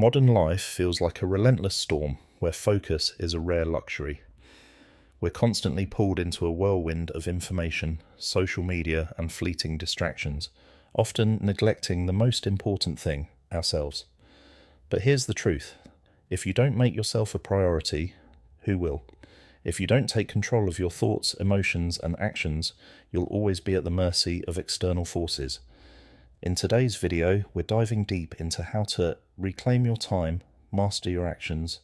Modern life feels like a relentless storm where focus is a rare luxury. We're constantly pulled into a whirlwind of information, social media, and fleeting distractions, often neglecting the most important thing, ourselves. But here's the truth. If you don't make yourself a priority, who will? If you don't take control of your thoughts, emotions, and actions, you'll always be at the mercy of external forces. In today's video, we're diving deep into how to reclaim your time, master your actions,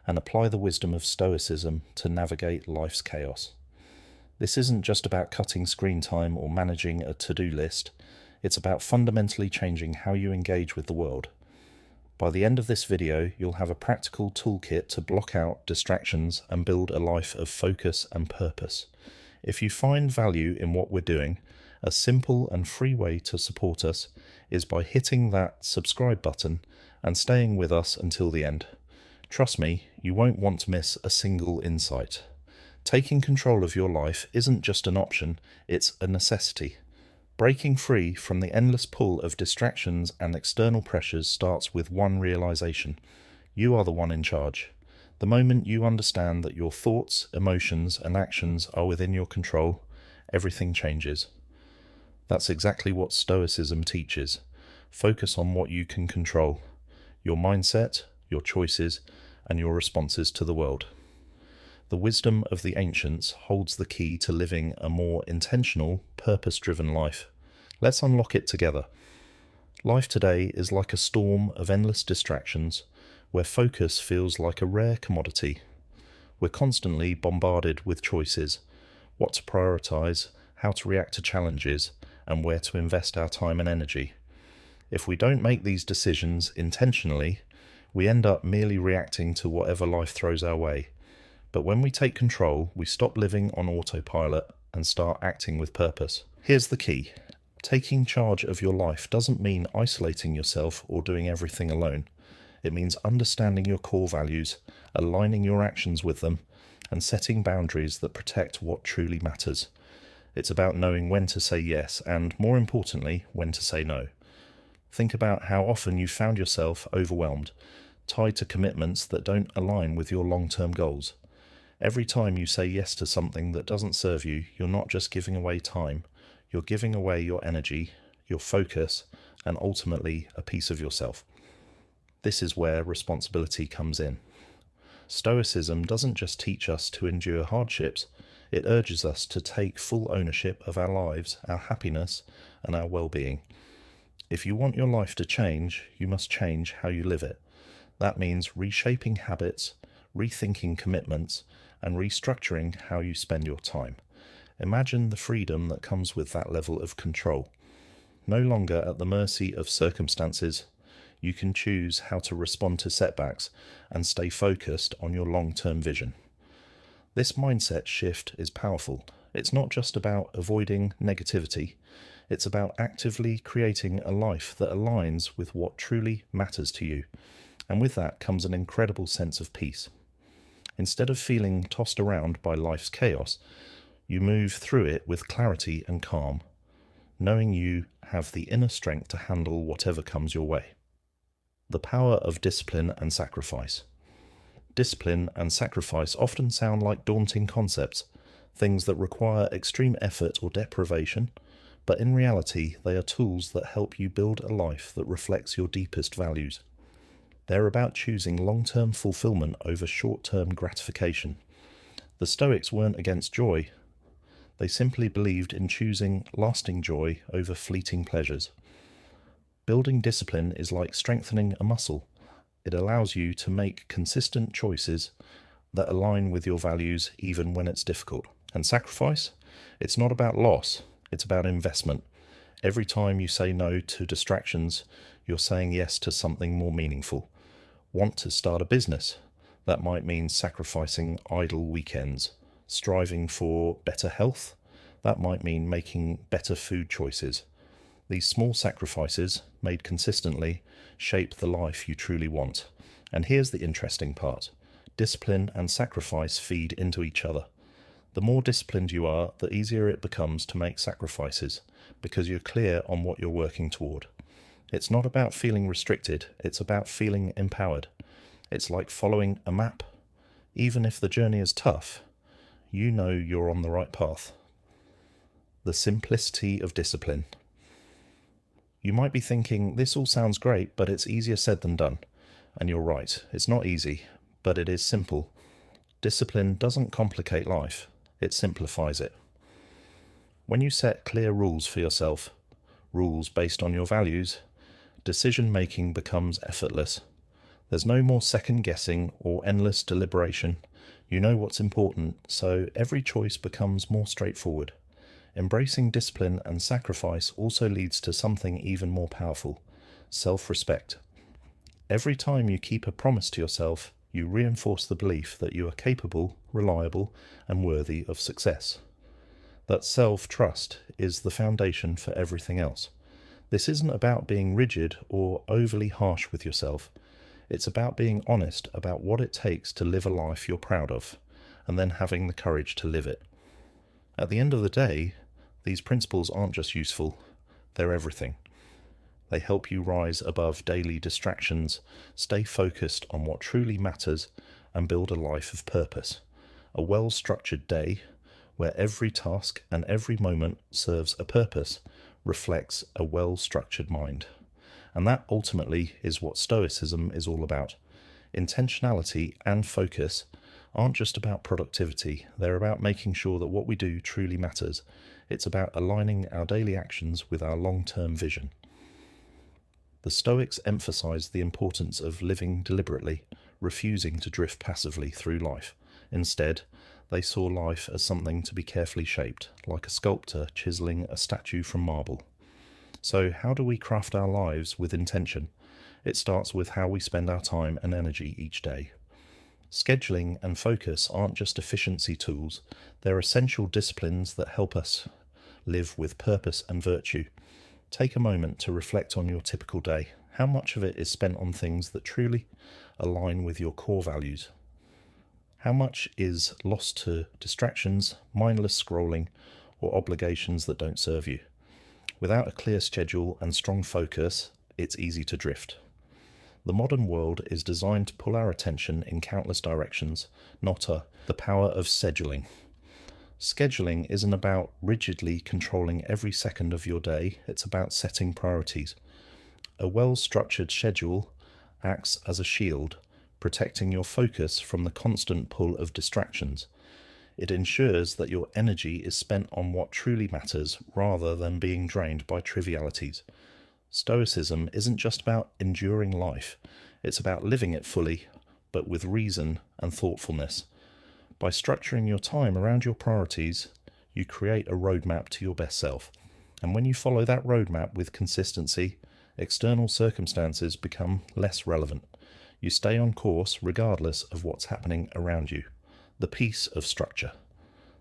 and apply the wisdom of Stoicism to navigate life's chaos. This isn't just about cutting screen time or managing a to-do list. It's about fundamentally changing how you engage with the world. By the end of this video, you'll have a practical toolkit to block out distractions and build a life of focus and purpose. If you find value in what we're doing, a simple and free way to support us is by hitting that subscribe button and staying with us until the end. Trust me, you won't want to miss a single insight. Taking control of your life isn't just an option, it's a necessity. Breaking free from the endless pull of distractions and external pressures starts with one realization. You are the one in charge. The moment you understand that your thoughts, emotions, and actions are within your control, everything changes. That's exactly what Stoicism teaches. Focus on what you can control. Your mindset, your choices, and your responses to the world. The wisdom of the ancients holds the key to living a more intentional, purpose-driven life. Let's unlock it together. Life today is like a storm of endless distractions, where focus feels like a rare commodity. We're constantly bombarded with choices, what to prioritize, how to react to challenges, and where to invest our time and energy. If we don't make these decisions intentionally, we end up merely reacting to whatever life throws our way. But when we take control, we stop living on autopilot and start acting with purpose. Here's the key. Taking charge of your life doesn't mean isolating yourself or doing everything alone. It means understanding your core values, aligning your actions with them, and setting boundaries that protect what truly matters. It's about knowing when to say yes and, more importantly, when to say no. Think about how often you've found yourself overwhelmed, tied to commitments that don't align with your long-term goals. Every time you say yes to something that doesn't serve you, you're not just giving away time, you're giving away your energy, your focus, and ultimately a piece of yourself. This is where responsibility comes in. Stoicism doesn't just teach us to endure hardships, it urges us to take full ownership of our lives, our happiness, and our well-being. If you want your life to change, you must change how you live it. That means reshaping habits, rethinking commitments, and restructuring how you spend your time. Imagine the freedom that comes with that level of control. No longer at the mercy of circumstances, you can choose how to respond to setbacks and stay focused on your long-term vision. This mindset shift is powerful. It's not just about avoiding negativity. It's about actively creating a life that aligns with what truly matters to you. And with that comes an incredible sense of peace. Instead of feeling tossed around by life's chaos, you move through it with clarity and calm, knowing you have the inner strength to handle whatever comes your way. The power of discipline and sacrifice. Discipline and sacrifice often sound like daunting concepts, things that require extreme effort or deprivation, but in reality they are tools that help you build a life that reflects your deepest values. They're about choosing long-term fulfillment over short-term gratification. The Stoics weren't against joy. They simply believed in choosing lasting joy over fleeting pleasures. Building discipline is like strengthening a muscle. It allows you to make consistent choices that align with your values even when it's difficult. And sacrifice? It's not about loss, it's about investment. Every time you say no to distractions, you're saying yes to something more meaningful. Want to start a business? That might mean sacrificing idle weekends. Striving for better health? That might mean making better food choices. These small sacrifices, made consistently, shape the life you truly want. And here's the interesting part. Discipline and sacrifice feed into each other. The more disciplined you are, the easier it becomes to make sacrifices, because you're clear on what you're working toward. It's not about feeling restricted, it's about feeling empowered. It's like following a map. Even if the journey is tough, you know you're on the right path. The simplicity of discipline. You might be thinking, this all sounds great, but it's easier said than done. And you're right, it's not easy, but it is simple. Discipline doesn't complicate life, it simplifies it. When you set clear rules for yourself, rules based on your values, decision-making becomes effortless. There's no more second-guessing or endless deliberation. You know what's important, so every choice becomes more straightforward. Embracing discipline and sacrifice also leads to something even more powerful: self-respect. Every time you keep a promise to yourself, you reinforce the belief that you are capable, reliable, and worthy of success. That self-trust is the foundation for everything else. This isn't about being rigid or overly harsh with yourself. It's about being honest about what it takes to live a life you're proud of, and then having the courage to live it. At the end of the day, these principles aren't just useful, they're everything. They help you rise above daily distractions, stay focused on what truly matters, and build a life of purpose. A well-structured day, where every task and every moment serves a purpose, reflects a well-structured mind. And that ultimately is what Stoicism is all about. Intentionality and focus aren't just about productivity, they're about making sure that what we do truly matters. It's about aligning our daily actions with our long-term vision. The Stoics emphasized the importance of living deliberately, refusing to drift passively through life. Instead, they saw life as something to be carefully shaped, like a sculptor chiseling a statue from marble. So how do we craft our lives with intention? It starts with how we spend our time and energy each day. Scheduling and focus aren't just efficiency tools, they're essential disciplines that help us live with purpose and virtue. Take a moment to reflect on your typical day. How much of it is spent on things that truly align with your core values? How much is lost to distractions, mindless scrolling, or obligations that don't serve you? Without a clear schedule and strong focus, it's easy to drift. The modern world is designed to pull our attention in countless directions, not the power of scheduling. Scheduling isn't about rigidly controlling every second of your day, it's about setting priorities. A well-structured schedule acts as a shield, protecting your focus from the constant pull of distractions. It ensures that your energy is spent on what truly matters rather than being drained by trivialities. Stoicism isn't just about enduring life, it's about living it fully, but with reason and thoughtfulness. By structuring your time around your priorities, you create a roadmap to your best self. And when you follow that roadmap with consistency, external circumstances become less relevant. You stay on course regardless of what's happening around you. The peace of structure.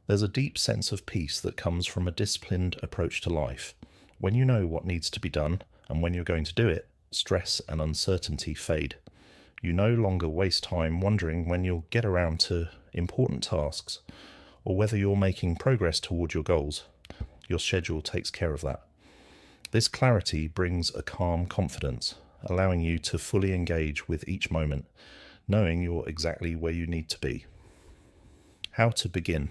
There's a deep sense of peace that comes from a disciplined approach to life. When you know what needs to be done and when you're going to do it, stress and uncertainty fade. You no longer waste time wondering when you'll get around to important tasks or whether you're making progress toward your goals. Your schedule takes care of that. This clarity brings a calm confidence, allowing you to fully engage with each moment, knowing you're exactly where you need to be. How to begin?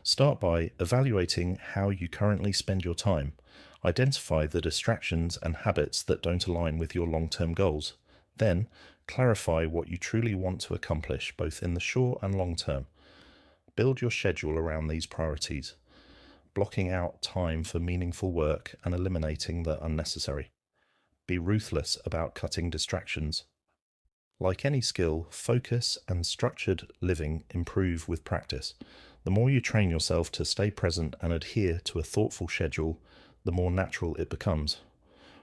Start by evaluating how you currently spend your time. Identify the distractions and habits that don't align with your long-term goals. Then, clarify what you truly want to accomplish, both in the short and long term. Build your schedule around these priorities, blocking out time for meaningful work and eliminating the unnecessary. Be ruthless about cutting distractions. Like any skill, focus and structured living improve with practice. The more you train yourself to stay present and adhere to a thoughtful schedule, the more natural it becomes.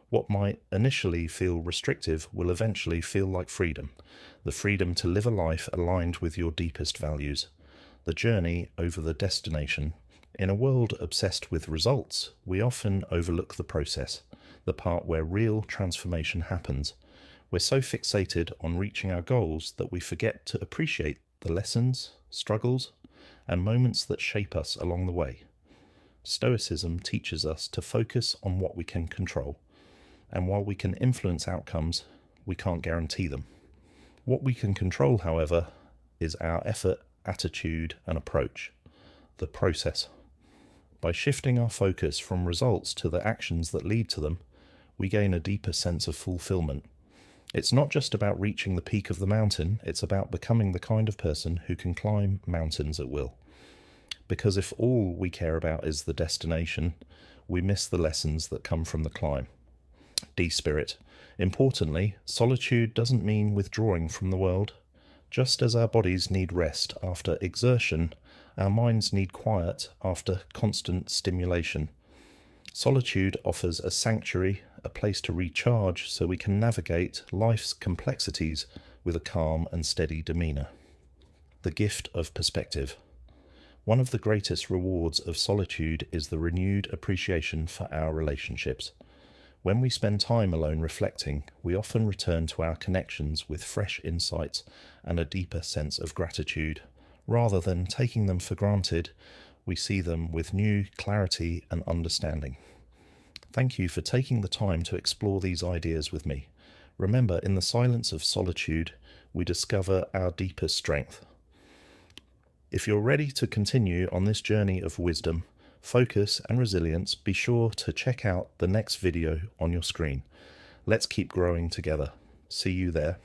What might initially feel restrictive will eventually feel like freedom. The freedom to live a life aligned with your deepest values. The journey over the destination. In a world obsessed with results, we often overlook the process, the part where real transformation happens. We're so fixated on reaching our goals that we forget to appreciate the lessons, struggles, and moments that shape us along the way. Stoicism teaches us to focus on what we can control. And while we can influence outcomes, we can't guarantee them. What we can control, however, is our effort, attitude, and approach, the process. By shifting our focus from results to the actions that lead to them, we gain a deeper sense of fulfillment. It's not just about reaching the peak of the mountain, it's about becoming the kind of person who can climb mountains at will. Because if all we care about is the destination, we miss the lessons that come from the climb. D-Spirit. Importantly, solitude doesn't mean withdrawing from the world. Just as our bodies need rest after exertion, our minds need quiet after constant stimulation. Solitude offers a sanctuary, a place to recharge so we can navigate life's complexities with a calm and steady demeanour. The gift of perspective. One of the greatest rewards of solitude is the renewed appreciation for our relationships. When we spend time alone reflecting, we often return to our connections with fresh insights and a deeper sense of gratitude. Rather than taking them for granted, we see them with new clarity and understanding. Thank you for taking the time to explore these ideas with me. Remember, in the silence of solitude, we discover our deepest strength. If you're ready to continue on this journey of wisdom, focus and resilience, be sure to check out the next video on your screen. Let's keep growing together. See you there.